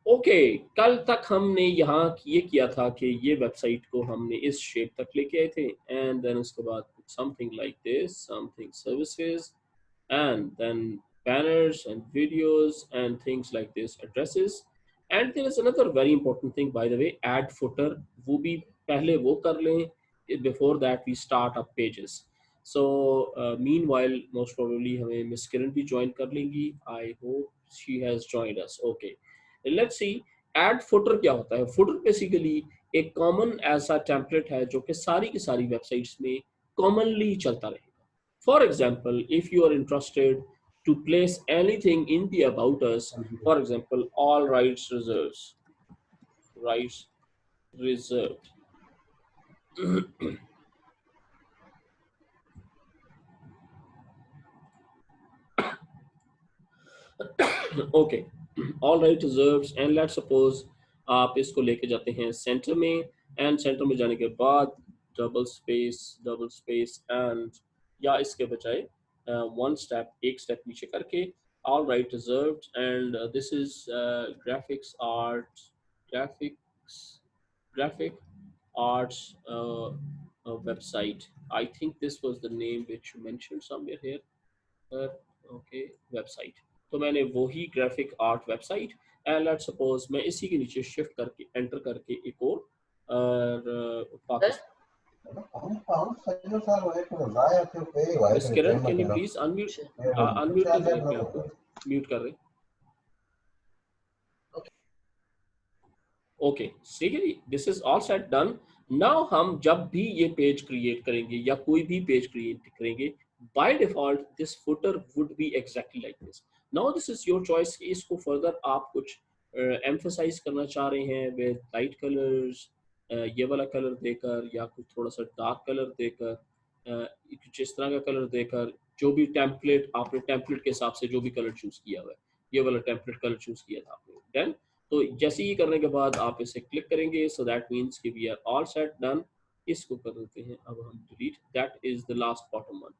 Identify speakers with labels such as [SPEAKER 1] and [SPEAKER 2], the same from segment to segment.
[SPEAKER 1] Okay, कल तक हमने यहाँ ये किया था कि ये वेबसाइट को हमने इस शेप तक लेके आए थे, एंड देन उसके बाद something like this, something services, and then banners and videos and things like this, addresses. And there is another very important thing, by the way, add footer. वो भी पहले वो कर लें before that we start up pages. So meanwhile most probably हमें miss किरण भी join कर लेंगी. I hope she has joined us. Okay, let's see. Add footer क्या होता है? Footer basically एक common ऐसा template है जो कि सारी की सारी websites में commonly चलता रहेगा. For example, if you are interested to place anything in the about us, for example, all rights reserves, rights reserved. Okay, all right reserves, and let's suppose आप इसको लेके जाते हैं सेंटर में, एंड सेंटर में जाने के बाद डबल स्पेस एंड या इसके बजाय वन स्टेप एक स्टेप नीचे करके all right reserved, and this is graphics art, graphics graphic arts website. I think this was the name which you mentioned somewhere here. Okay, website. तो मैंने वही graphic art website, and let's suppose मैं इसी के नीचे shift करके enter करके एक और Pakistan. Miss Kiran, can you please unmute, unmute कर दें अपने आप को, म्यूट कर दें. Okay, seriously this is all set done. Now हम जब भी ये पेज क्रिएट करेंगे या कोई भी पेज क्रिएट करेंगे, by default this footer would be exactly like this. Now this is your choice कि इसको फर्दर आप कुछ एम्फसाइज करना चाह रहे हैं विद लाइट कलर्स, ये वाला कलर देकर या कुछ थोड़ा सा डार्क कलर देकर, कुछ इस तरह का कलर देकर, जो भी टेम्पलेट आपने टेम्पलेट के हिसाब से जो भी कलर चूज किया हुआ है, ये वाला टेम्पलेट कलर चूज किया था आपने, देन तो जैसे ही करने के बाद आप इसे क्लिक करेंगे, सो दैट मीन्स कि we are all set done. इसको कर देते हैं अब हम delete. That is the last bottom one.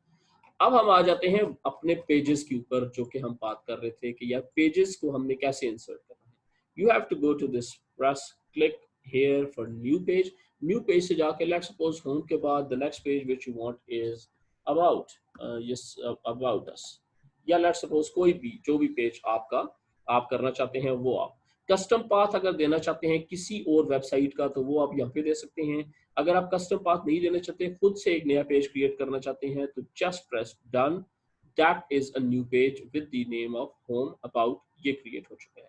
[SPEAKER 1] अब हम आ जाते हैं अपने पेजेस के ऊपर, जो कि हम बात कर रहे थे कि यार पेजेस को हमने कैसे इंसर्ट करना है. You have to go to this, press click here for new page. New page से जाके लेट्स सपोज होम के बाद the next page which you want is about, yes about us, या लेट्स सपोज कोई भी जो भी पेज आपका आप करना चाहते हैं वो आप. कस्टम पाथ अगर देना चाहते हैं किसी और वेबसाइट का तो वो आप यहाँ पे दे सकते हैं. अगर आप कस्टम पाथ नहीं देना चाहते, खुद से एक नया पेज क्रिएट करना चाहते हैं, तो just press done. That is a new page with the name of home about. ये क्रिएट हो चुका है.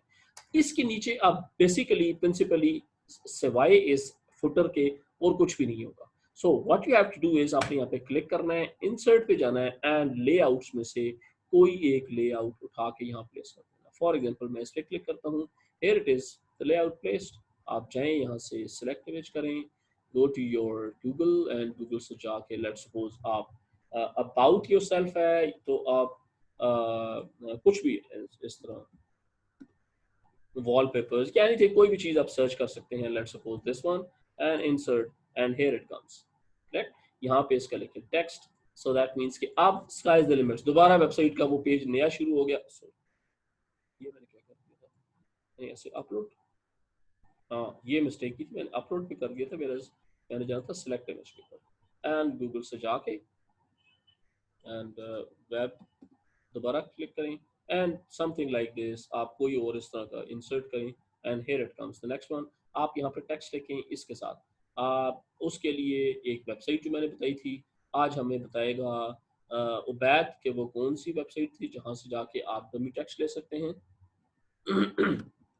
[SPEAKER 1] इसके नीचे अब बेसिकली प्रिंसिपली सिवाय इस फुटर के और कुछ भी नहीं होगा. So what you have to do is आपने यहाँ पे क्लिक करना है, इंसर्ट पे जाना है, एंड लेआउट्स में से कोई एक लेआउट उठा के यहाँ प्लेस कर देना. फॉर एग्जांपल मैं इस पे क्लिक करता हूँ, here it is the layout placed. आप जाएं यहाँ से select image करें, go to your Google and Google से जाके let's suppose आप about yourself है तो आप कुछ भी इस तरह wallpapers क्या नहीं थे, कोई भी चीज़ आप सर्च कर सकते हैं. let's suppose this one and insert, and here it comes. correct, यहाँ पे इसका लिखें text. so that means कि अब sky is the limits. दोबारा वेबसाइट का वो पेज नया शुरू हो गया. so ये मैंने क्या कर दिया था, ऐसे अपलोड, हाँ ये मिस्टेक की थी, मैंने अपलोड भी कर दिया था. मेरा मैंने जाना था सिलेक्ट इमेज के ऊपर, एंड गूगल से जाके एंड वेब दोबारा क्लिक करें, एंड समथिंग लाइक दिस आप कोई और इस तरह का इंसर्ट करें, and here it comes the next one. आप यहाँ पे टेक्स्ट लिखें इसके साथ. आप उसके लिए एक वेबसाइट जो मैंने बताई थी, आज हमें बताएगा उबैद कि वो कौन सी वेबसाइट थी जहाँ से जाके आप डमी टेक्स्ट ले सकते हैं.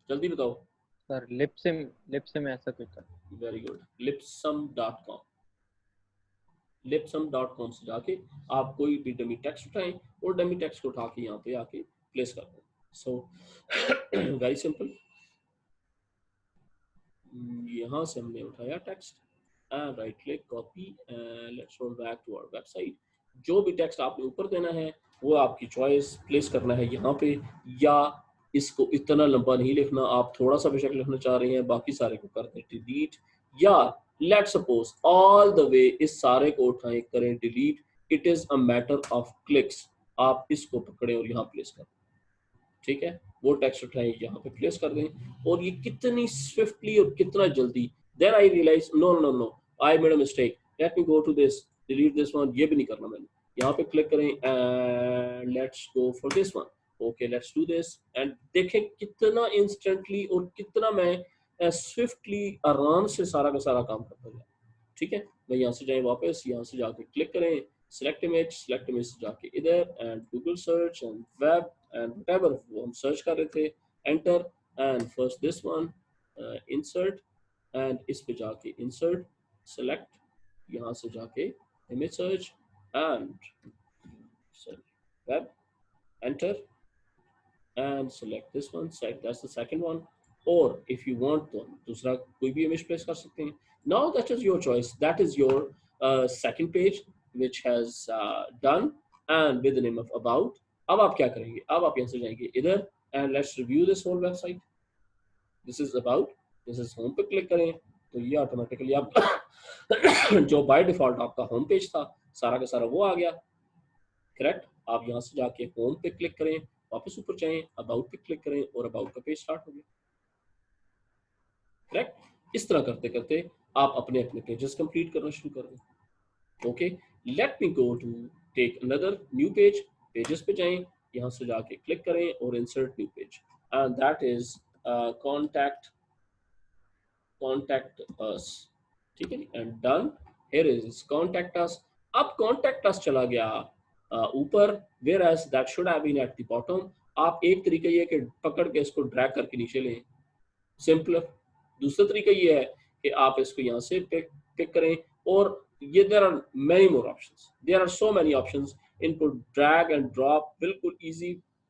[SPEAKER 1] जल्दी बताओ
[SPEAKER 2] सर. लिपसिम ऐसा कुछ था.
[SPEAKER 1] Very good, lipsum.com. lipsum.com से जाके आप कोई भी डमी टेक्स्ट उठाएं और डमी टेक्स्ट को उठा के यहाँ पे आके प्लेस कर दें. So very simple. यहाँ से हमने उठाया text, and right click copy, let's roll back to our website. जो भी टेक्स्ट आपने ऊपर देना है वो आपकी चॉइस, प्लेस करना है यहाँ पे, या इसको इतना लंबा नहीं लिखना, आप थोड़ा सा बेशक लिखना चाह रहे हैं, बाकी सारे को कर दें डिलीट, या let's suppose all the way इस सारे को उठाएं करें delete. It is a matter of clicks. आप इसको पकड़े और यहाँ प्लेस करें. ठीक है, वो टेक्स्ट उठाएं, यहाँ पे प्लेस कर दें, और ये कितनी स्विफ्टली और कितना जल्दी, then I realise no no no, I made a mistake, let me go to this, delete this one, ये भी नहीं करना मैंने, यहाँ पे क्लिक करें and let's go for this one, okay let's do this, and देखें कितना इंस्टेंटली और कितना मैं स्विफ्टली आराम से सारा का सारा काम करता गया। ठीक है, मैं यहाँ से जाए वापस, यहाँ से जाके क्लिक करें, सेलेक्ट इमेज से जाके इधर and Google search and web and whatever वो हम सर्च कर रहे थे, enter and first this one, insert, and इस पे जाके इंसर्ट, सेलेक्ट, यहाँ से जाके image search and web, enter and select this one, that's the second one, or if you want तो दूसरा कोई भी image place कर सकते हैं. Now that is your choice, that is your second page which has done and with the name of about. अब आप क्या करेंगे, अब आप यहाँ से जाएंगे इधर and let's review this whole website. This is about, this is home पे क्लिक करें तो ये ऑटोमेटिकली आप जो बाय डिफॉल्ट आपका होम पेज था सारा का सारा वो आ गया, करेक्ट. आप यहाँ से जाके होम पे क्लिक करें, वापस ऊपर जाएं, अबाउट पे क्लिक करें और अबाउट का पेज स्टार्ट हो गया, करेक्ट. इस तरह करते करते आप अपने अपने पेजेस कंप्लीट करना शुरू कर दें. Okay, let me go to take another new page, pages पे जाएं, यहाँ से जाके क्लिक करें और insert new page, and that is contact us. ठीक है, and done, here is contact us. अब कॉन्टैक्ट अस चला गया ऊपर, whereas that should have been at the bottom. आप एक तरीका ये है कि पकड़ के इसको ड्रैग करके नीचे लें, सिंपलर. दूसरा तरीका ये है कि आप इसको यहाँ से पिक करें, और ये there are many more options, there are so many options, इनको ड्रैग एंड ड्रॉप बिल्कुल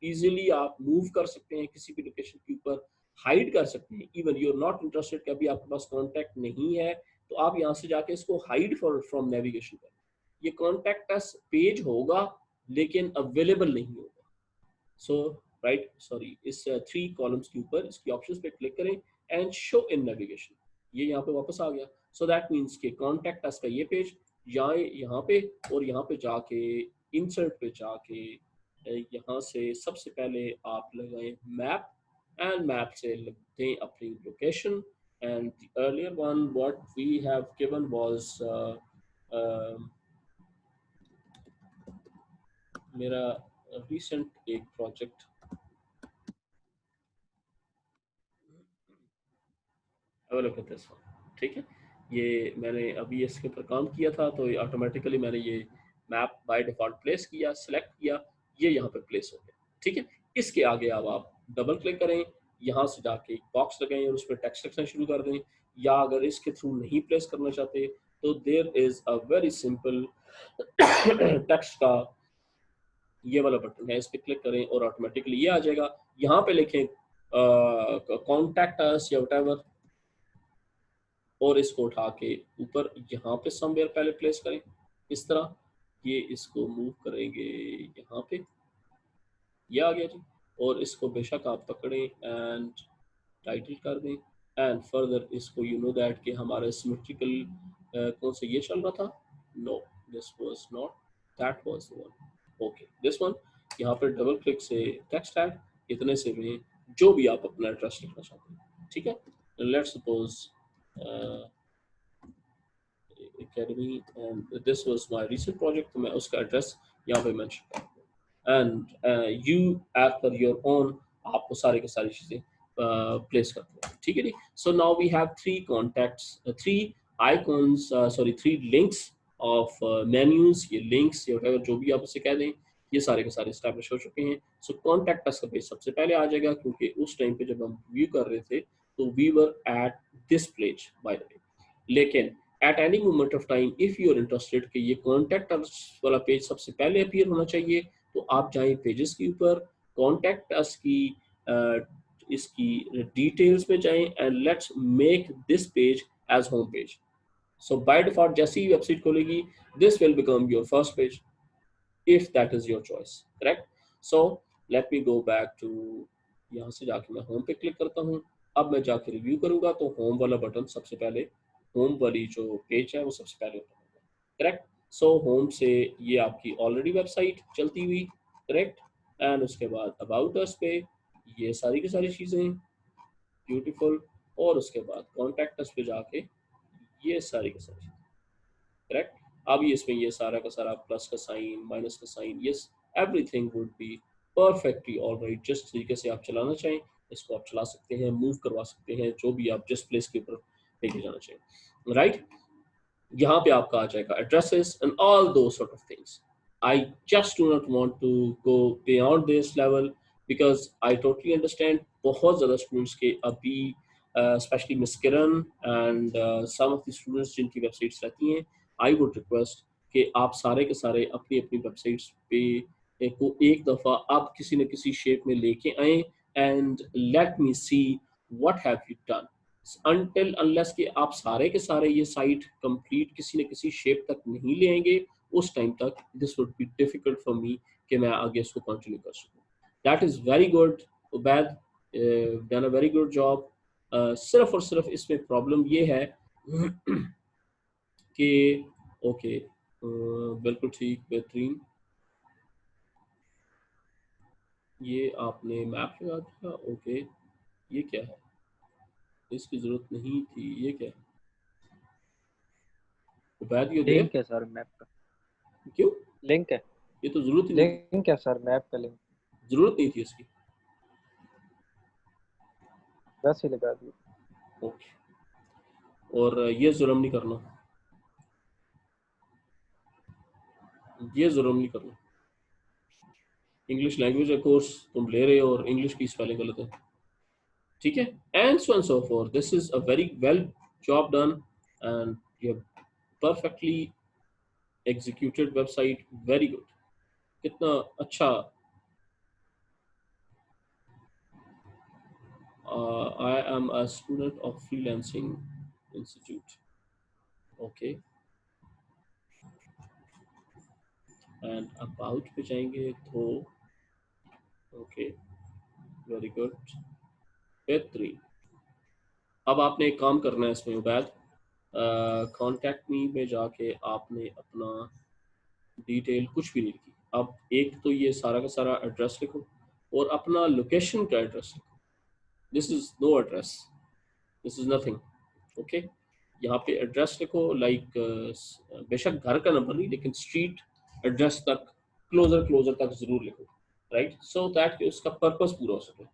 [SPEAKER 1] इजीली आप मूव कर सकते हैं किसी भी लोकेशन के ऊपर, हाइड कर सकते हैं. Even you are not interested कि अभी आपके पास कॉन्टैक्ट नहीं है तो आप यहाँ से जाके इसको हाइड फ्रॉम नेविगेशन करें. ये कॉन्टैक्ट अस पेज होगा लेकिन अवेलेबल नहीं होगा. सो राइट, सॉरी, इस 3 कॉलम्स के ऊपर इसकी ऑप्शंस पे क्लिक करें एंड शो इन नेविगेशन, ये यहाँ पे वापस आ गया. सो दैट मीन्स के कॉन्टैक्ट अस का ये पेज जाए यहाँ पे, और यहाँ पे जाके इंसर्ट पे जाके यहाँ से सबसे पहले आप लगाएं मैप, एंड मैप से लगते हैं अपनी location. And the earlier one what we have given was मेरा रिसेंट एक प्रोजेक्ट, ठीक है, ये मैंने अभी इसके ऊपर काम किया था तो ऑटोमेटिकली मैंने ये मैप बाय डिफॉल्ट प्लेस किया, सिलेक्ट किया, ये यहाँ पे प्लेस हो गया. ठीक है, इसके आगे अब आप डबल क्लिक करें, यहाँ से जाके एक बॉक्स लगाएं और उस पर टेक्स्ट लिखना शुरू कर दें, या अगर इसके थ्रू नहीं प्लेस करना चाहते तो there is a very simple text का ये वाला बटन है, इस पर क्लिक करें और ऑटोमेटिकली ये आ जाएगा. यहाँ पे लिखें कॉन्टैक्ट अस या व्हाटएवर, और इसको उठा के ऊपर यहाँ पे समवेयर पहले प्लेस करें इस तरह, ये इसको मूव करेंगे यहाँ पे, ये आ गया जी. और इसको बेशक आप पकड़ें एंड टाइटल कर दें, एंड फर्दर इसको यू नो दैट कि हमारा सिमेट्रिकल कौन सा ये चल रहा था, no this was not, that was the one, okay this one. यहाँ पर डबल क्लिक से टेक्स्ट ऐड, इतने से में जो भी आप अपना एड्रेस लिखना चाहते हैं. ठीक है, let's suppose academy and this was my recent project, तो मैं उसका एड्रेस यहाँ पे मेंशन करता हूँ, and you as per your own आपको सारी की सारी चीजें प्लेस करते हैं. ठीक है जी. So now we have 3 contacts, 3 icons, sorry 3 links of menus, ये लिंक्स या whatever जो भी आप उसे कह दें, ये सारे के सारे एस्टैब्लिश हो चुके हैं. सो कॉन्टैक्ट अस का पेज सबसे पहले आ जाएगा, क्योंकि उस टाइम पे जब हम व्यू कर रहे थे तो we were at this page by the way. लेकिन at any moment of time if you are interested कि ये contact us वाला पेज सबसे पहले अपीयर होना चाहिए, तो आप जाएं पेजेस के ऊपर, contact us की इसकी डिटेल्स में जाएं and let's make this page age home page. So by default जैसे ही वेबसाइट खोलेगी this will become your first page if that is your choice, correct. So let me go back to, यहाँ से जाके मैं home पे click करता हूँ. अब मैं जाके रिव्यू करूंगा तो होम वाला बटन सबसे पहले, होम वाली जो पेज है वो सबसे पहले ओपन होगा, करेक्ट. सो होम से ये आपकी ऑलरेडी वेबसाइट चलती हुई, करेक्ट, एंड उसके बाद अबाउट अस पे ये सारी की सारी चीज़ें, ब्यूटीफुल। और उसके बाद कॉन्टैक्ट अस पे जाके ये सारी की सारी, करेक्ट। अब ये इसमें ये सारा का सारा प्लस का साइन, माइनस का sign, yes, everything would be perfectly alright. जिस तरीके से आप चलाना चाहें इसको आप चला सकते हैं, मूव करवा सकते हैं, जो भी आप जिस प्लेस के ऊपर लेके जाना चाहें, राइट। यहाँ पे आपका आ जाएगा addresses and all those sort of things. I just do not want to go beyond this level because I totally understand बहुत ज़्यादा स्टूडेंट्स के अभी specially miss Kiran and some of the students जिनकी वेबसाइट्स रहती हैं, आई वुड रिक्वेस्ट कि आप सारे के सारे अपनी अपनी वेबसाइट्स पे को एक दफ़ा आप किसी न किसी शेप में लेके आएँ and let me see what have you done. Until unless कि आप सारे के सारे ये साइट कंप्लीट किसी न किसी शेप तक नहीं ले आएंगे, उस टाइम तक this would be difficult for me कि मैं आगे इसको कंटिन्यू कर सकूं। That is very good Ubaid, done a very good job. सिर्फ और सिर्फ इसमें प्रॉब्लम ये है कि ओके, बिल्कुल ठीक, बेहतरीन। ये आपने मैप लगा दिया, ओके। ये क्या है, इसकी जरूरत नहीं थी, ये क्या है उबैद, यू देयर?
[SPEAKER 2] लिंक है सर मैप का।
[SPEAKER 1] क्यों?
[SPEAKER 2] लिंक है।
[SPEAKER 1] ये तो जरूरत ही नहीं थी,
[SPEAKER 2] लिंक है सर, मैप का लिंक।
[SPEAKER 1] जरूरत नहीं थी इसकी।
[SPEAKER 2] बस ही लगा दिया।
[SPEAKER 1] ओके, और ये जुर्म नहीं करना, ये जुर्म नहीं करना। इंग्लिश लैंग्वेज का कोर्स तुम ले रहे हो और इंग्लिश की स्पेलिंग गलत है, ठीक है। And so for this is a very well job done and you have perfectly executed website, very good. कितना अच्छा। I am a student of freelancing institute, okay. And about पे जाएंगे तो ओके, वेरी गुड, बेहतरीन। अब आपने एक काम करना है इसमें उबैद, कॉन्टैक्ट मी में जाके आपने अपना डिटेल कुछ भी नहीं लिखी। अब एक तो ये सारा का सारा एड्रेस लिखो और अपना लोकेशन का एड्रेस लिखो। This is no address, this is nothing, okay. यहाँ पे एड्रेस लिखो लाइक बेशक घर का नंबर नहीं लेकिन स्ट्रीट एड्रेस तक, क्लोजर क्लोजर तक जरूर लिखो, राइट, सो दैट कि उसका पर्पस पूरा हो सके।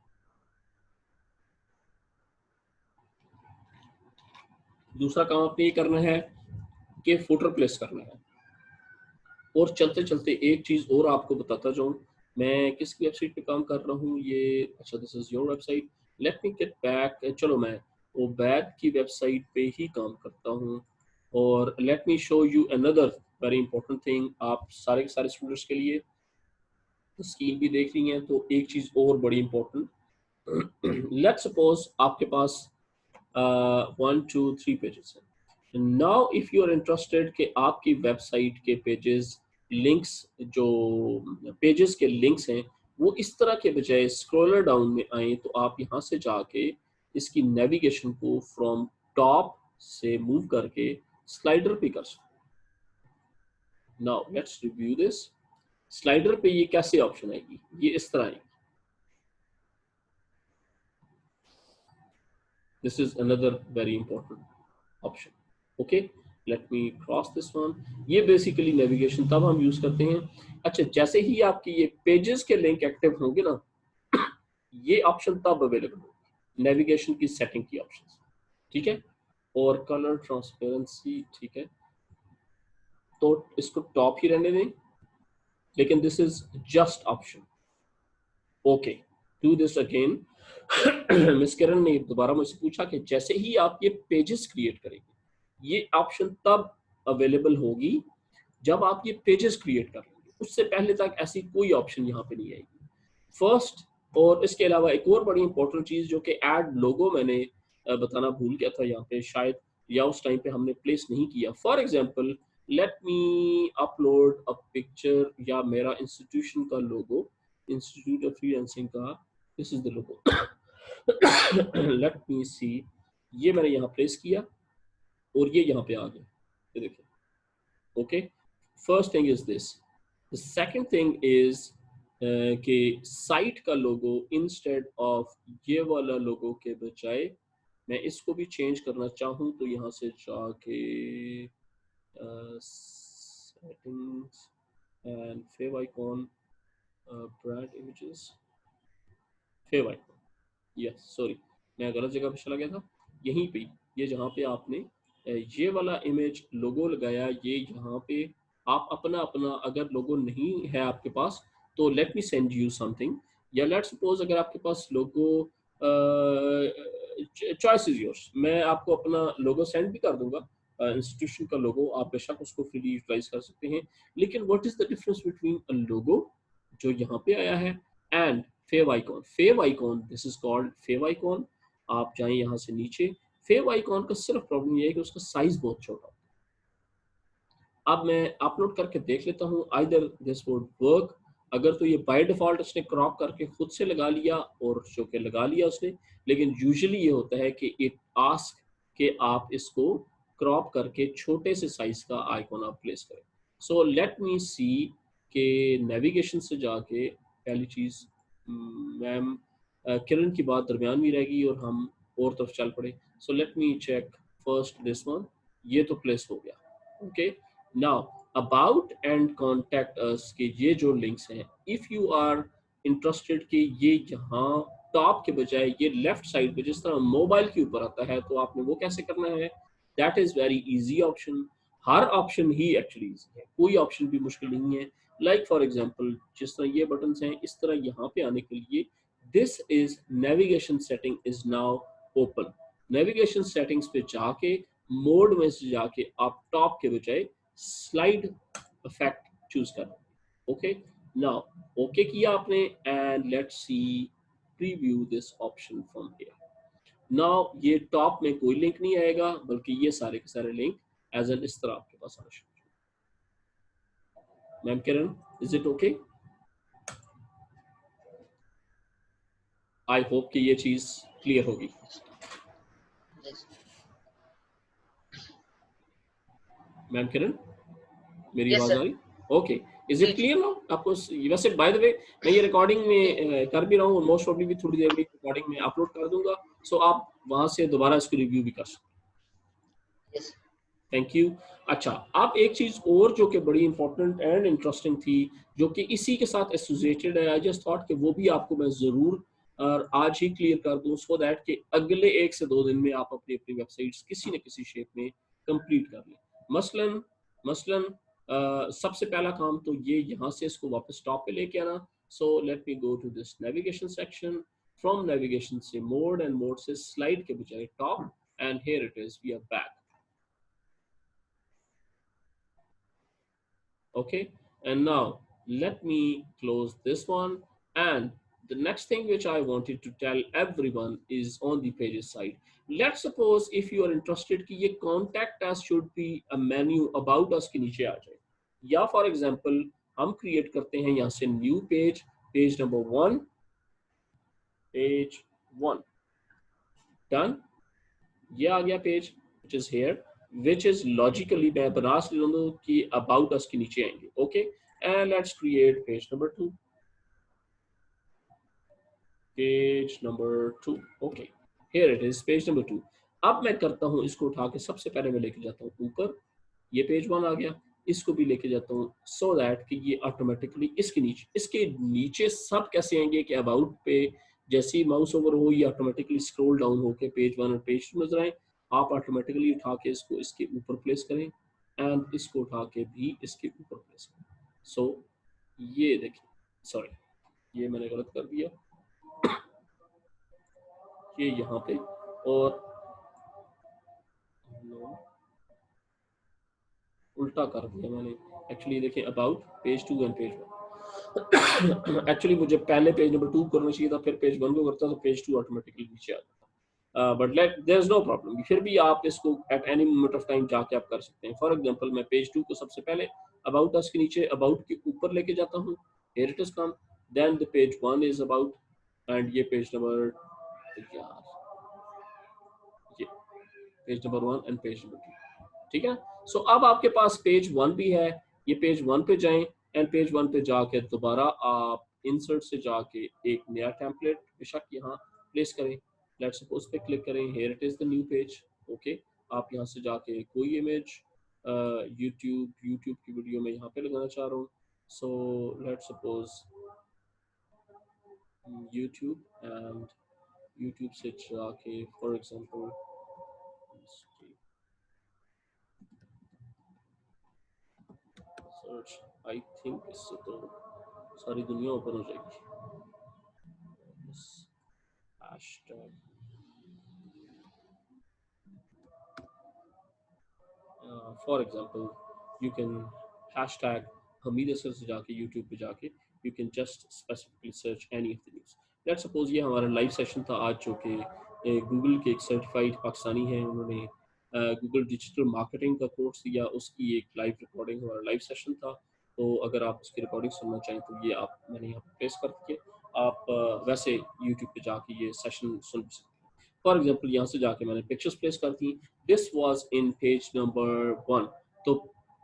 [SPEAKER 1] दूसरा काम आपने ये करना है कि फुटर प्लेस करना है। और चलते चलते एक चीज और आपको बताता जाऊं, मैं किसकी वेबसाइट पे काम कर रहा हूँ ये, अच्छा this is your website, let me get back. चलो मैं उबैद की वेबसाइट पे ही काम करता हूँ और let me show you another very important thing. आप सारे के सारे स्टूडेंट्स के लिए स्कील भी देख रही हैं तो एक चीज और बड़ी इंपॉर्टेंट, लेट सपोज आपके पास 1 2 3 पेजेस हैं। Now if you are interested कि आपकी वेबसाइट के पेजेस लिंक्स, जो पेजेस के लिंक्स हैं वो इस तरह के बजाय स्क्रॉलर डाउन में आए, तो आप यहाँ से जाके इसकी नेविगेशन को फ्रॉम टॉप से मूव करके स्लाइडर पे कर सकते। Now let's review this. Slider पे ये कैसे ऑप्शन आएगी, ये इस तरह आएगी। This is another very important option. Okay, let me cross this one. ये बेसिकली नेविगेशन तब हम यूज करते हैं। अच्छा, जैसे ही आपकी ये पेजेस के लिंक एक्टिव होंगे ना, ये ऑप्शन तब अवेलेबल होगी, नेविगेशन की सेटिंग की ऑप्शन, ठीक है। और कलर ट्रांसपेरेंसी, ठीक है, तो इसको टॉप ही रहने दें, लेकिन this is just option, okay. Do this again. Miss Kiran ने दोबारा मुझसे पूछा कि जैसे ही आप ये पेजेस क्रिएट करेंगे, ये ऑप्शन तब अवेलेबल होगी जब आप ये पेजेस क्रिएट कर लेंगे, उससे पहले तक ऐसी कोई ऑप्शन यहाँ पे नहीं आएगी, फर्स्ट। और इसके अलावा एक और बड़ी इंपॉर्टेंट चीज जो कि ऐड लोगो मैंने बताना भूल गया था यहाँ पे शायद, या उस टाइम पे हमने प्लेस नहीं किया। For example let me upload a picture या मेरा इंस्टीट्यूशन का लोगो, इंस्टीट्यूट ऑफ फ्रीलांसिंग का, this is the logo. Let me see, ये मैंने यहाँ प्लेस किया और ये यहाँ पे आ गया, ये देखिए, okay. First thing is this, the second thing is कि साइट का लोगो इंस्टेड ऑफ ये वाला लोगो के बजाय मैं इसको भी चेंज करना चाहूँ तो यहाँ से जाके settings and favicon, brand images, favicon, yes sorry मैं गलत जगह पे चला गया था। यहीं पे ये जहाँ पे आपने ये वाला इमेज लोगो लगाया, ये यहाँ पे आप अपना अपना अगर लोगो नहीं है आपके पास तो let me send you something, या लेट सपोज अगर आपके पास लोगो, चॉइस इज योर्स, मैं आपको अपना लोगो सेंड भी कर दूंगा, इंस्टीट्यूशन का लोगो आप बेशक उसको फ्रीली यूटिलाइज कर सकते हैं। लेकिन what is the difference between a logo जो यहाँ पे आया है and favicon? Favicon, this is called favicon. आप जाएं यहाँ से नीचे, फेव आइकॉन का सिर्फ प्रॉब्लम ये है कि उसका साइज बहुत छोटा होता है। अब मैं अपलोड करके देख लेता हूँ आइदर दिस वुड वर्क। अगर तो ये बाय डिफॉल्ट उसने क्रॉप करके खुद से लगा लिया और जो कि लगा लिया उसने, लेकिन यूजुअली ये होता है कि इट आस्क कि आप इसको क्रॉप करके छोटे से साइज का आइकॉन आप प्लेस करें। सो लेट मी सी के नेविगेशन से जाके पहली चीज, मैम किरण की बात दरमियान में रहेगी और हम और तरफ चल पड़े। So let me check first this one, ये तो प्लेस हो गया। Okay, now about and contact us के ये जो लिंक्स हैं, इफ यू आर इंटरेस्टेड कि ये यहाँ टॉप के बजाय ये लेफ्ट साइड पे जिस तरह मोबाइल के ऊपर आता है तो आपने वो कैसे करना है, that is very easy option. Her option he actually easy है, कोई ऑप्शन भी मुश्किल नहीं है। लाइक फॉर एग्जांपल जिस तरह ये बटन्स हैं, इस तरह यहाँ पे आने के लिए this is navigation setting is now open. Navigation settings पे जाके मोड में से जाके आप टॉप के बजाय स्लाइड इफेक्ट चूज करना। ओके, नाउ ओके किया आपने and let's see preview this option from here. Now ये टॉप में कोई लिंक नहीं आएगा बल्कि ये सारे के सारे लिंक एज एन इस तरह आपके पास आना शुरू। Ma'am Kiran, is it okay? I hope कि ये चीज क्लियर होगी। मैम किरण, मेरी
[SPEAKER 3] यस
[SPEAKER 1] आवाज आ
[SPEAKER 3] सर।
[SPEAKER 1] रही? Okay, is it clear now आपको? वैसे बाय द वे मैं ये रिकॉर्डिंग में कर भी रहा हूँ, मोस्ट प्रॉब्ली भी थोड़ी देर में रिकॉर्डिंग में अपलोड कर दूंगा, सो आप वहां से दोबारा इसको रिव्यू भी कर सकते हैं।
[SPEAKER 3] Yes
[SPEAKER 1] thank you. अच्छा, अब एक चीज और जो कि बड़ी इंपॉर्टेंट एंड इंटरेस्टिंग थी, जो कि इसी के साथ एसोसिएटेड है, आई जस्ट थॉट कि वो भी आपको मैं जरूर और आज ही क्लियर कर दूं सो दैट कि अगले 1 से 2 दिन में आप अपनी अपनी वेबसाइट्स किसी न किसी शेप में कंप्लीट कर लें। मसलन मसलन सबसे पहला काम तो ये यहाँ से इसको वापस टॉप पे लेके आना। So let me go to this navigation section, from navigation से मोड एंड मोड से स्लाइड के बजाय top, and here it is, we are back. Okay, and now let me close this one, and the next thing which I wanted to tell everyone is on the pages side. Let's suppose if you are interested कि ये contact us should be a menu about us के नीचे आ जाए, या for example हम create करते हैं यहाँ से new page, page number 1, page 1 done, ये आ गया page which is here, which is logically मैं बना लूँ कि about us के नीचे आएंगे। Okay, and let's create page number 2, page number 2। okay, here it is page number 2। अब मैं करता हूँ इसको उठा के सबसे पहले मैं लेके जाता हूँ ऊपर, ये पेज 1 आ गया, इसको भी लेके जाता हूँ so that कि ये ऑटोमेटिकली इसके नीचे सब कैसे आएंगे कि अबाउट पे जैसे ही माउस ओवर हो ये ऑटोमेटिकली स्क्रॉल डाउन होके पेज 1 और पेज 2 नजर आए। आप ऑटोमेटिकली उठा के इसको इसके ऊपर प्लेस करें एंड इसको उठा के भी इसके ऊपर प्लेस करें। सो ये देखिए, सॉरी ये मैंने गलत कर दिया, ये यहाँ पे, और उल्टा कर दिया मैंने एक्चुअली। देखिए about page 2 and page 1 actually मुझे पहले पेज नंबर 2 करना चाहिए था, फिर पेज 1 को करता तो पेज 2 ऑटोमेटिकली नीचे आ जाता। But let there is no problem, फिर भी आप इसको at any moment of time जाके आप कर सकते हैं। फॉर एग्जांपल मैं पेज 2 को सबसे पहले अबाउट अस के नीचे अबाउट के ऊपर लेके जाता हूँ, here it is come, then the page 1 is about, and ये पेज नंबर, ये page number 1 and page number 2, ठीक है। सो अब आपके पास पेज 1 भी है, ये पेज 1 पे जाएं एंड पेज 1 पे जाके दोबारा आप इंसर्ट से जाके एक नया टेम्पलेट बेशक यहाँ प्लेस करें, लेट्स सपोज पे क्लिक करें, here it is the new page. Okay, आप यहाँ से जाके कोई इमेज यूट्यूब की वीडियो में यहाँ पे लगाना चाह रहा हूँ, so let's suppose YouTube, and YouTube से जाके for example search, I think इससे तो सारी दुनिया ओपन हो जाएगी। Hashtag for example you can hashtag Hamid असर से जाके यूट्यूब पे जाके you can just specifically search any of the news. Let's suppose ये हमारा लाइव सेशन था आज, जो कि गूगल के एक सर्टिफाइड पाकिस्तानी हैं, उन्होंने गूगल डिजिटल मार्केटिंग का कोर्स दिया, उसकी एक लाइव रिकॉर्डिंग हमारा लाइव सेशन था। तो अगर आप उसकी रिकॉर्डिंग सुनना चाहें तो ये आप मैंने यहाँ पे प्लेस कर दिए, आप वैसे यूट्यूब पे जाके ये सेशन सुन सकते हैं। फॉर एग्जांपल यहाँ से जाके मैंने पिक्चर्स प्लेस कर दी, this was in page number 1। तो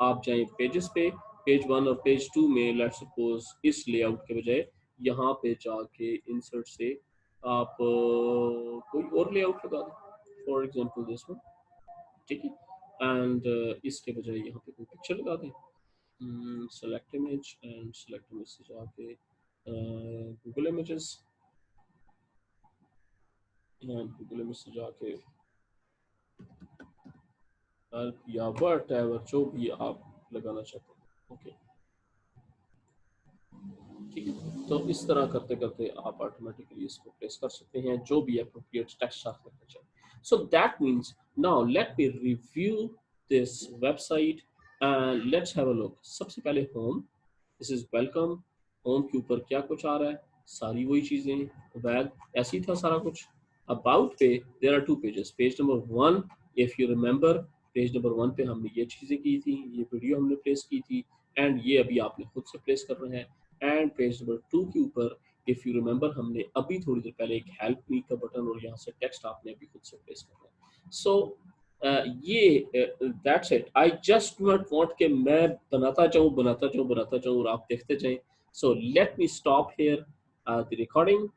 [SPEAKER 1] आप जाएं पेजेस पे, पेज 1 और पेज 2 में लेट्स सपोज इस लेआउट के बजाय यहाँ पे जाके इंसर्ट से आप कोई और लेआउट लगा दें, फॉर एग्जांपल दिस वन, ठीक है, एंड इसके बजाय यहाँ पे कोई पिक्चर लगा दें, select image, and select image से जाके Google images, and Google image से जाके हेल्प या वट एवर जो भी आप लगाना चाहते हैं। ओके, ठीक है, तो इस तरह करते करते आप ऑटोमेटिकली इसको प्लेस कर सकते हैं जो भी अप्रोप्रिएट टेक्स्ट आप रखना चाहिए। सो that means now let me review this website and let's have a look. सबसे पहले home, this is welcome. Home के ऊपर क्या कुछ आ रहा है, सारी वही चीजें, बैग ऐसी था सारा कुछ। अबाउट पे there are 2 pages, page number 1 if you remember, page number 1 पे हमने ये चीजें की थी, ये वीडियो हमने प्लेस की थी, एंड ये अभी आपने खुद से प्लेस करना है। एंड पेज नंबर 2 के ऊपर इफ यू रिमेंबर हमने अभी थोड़ी देर पहले एक हेल्प मी का बटन और यहाँ से टेक्स्ट आपने अभी खुद से प्लेस करना है। सो ये that's it. I just not want कि मैं बनाता जाऊँ और आप देखते जाएं। सो let me stop here the recording